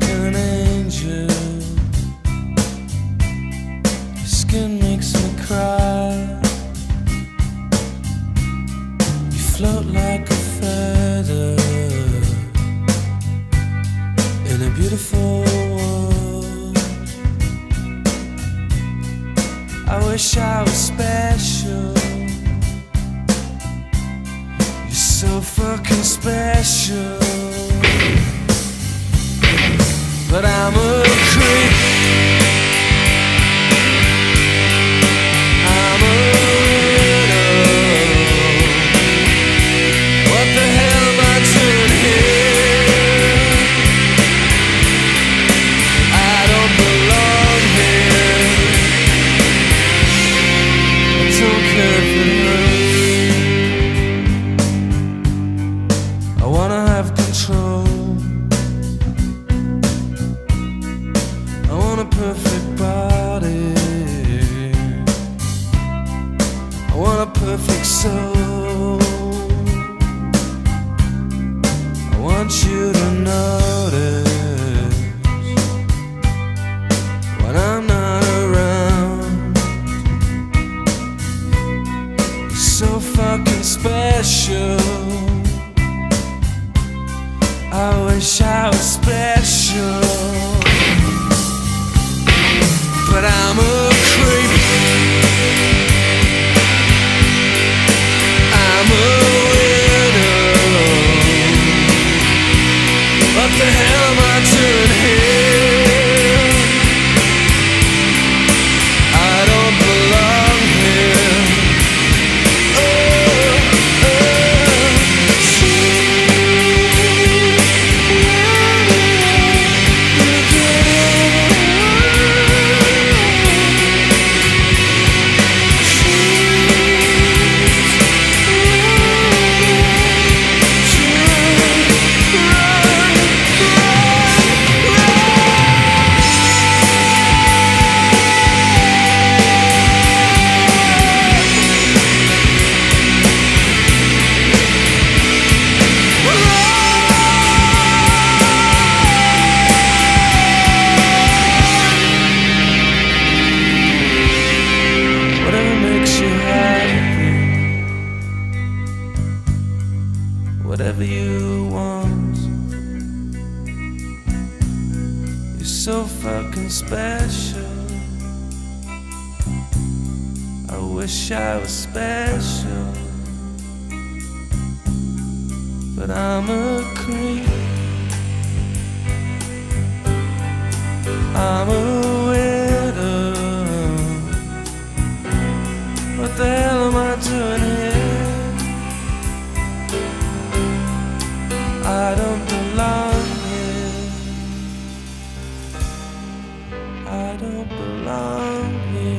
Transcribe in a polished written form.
like an angel. Your skin makes me cry. You float like a feather in a beautiful world. I wish I was special. You're so fucking special. But I'm a creep. I'm a widow. What the hell am I doing here? I don't belong here. I don't care if it hurts. I wanna have control. I want a perfect body. I want a perfect soul. I want you to notice when I'm not around. You're so fucking special. I wish I was special. But I'm a creep. I'm a widow. What the hell am I doing here? I don't belong here. Oh, whatever you want. You're so fucking special. I wish I was special. But I'm a creep. I'm a widow. What the hell am I doing here? I don't belong here. I don't belong here.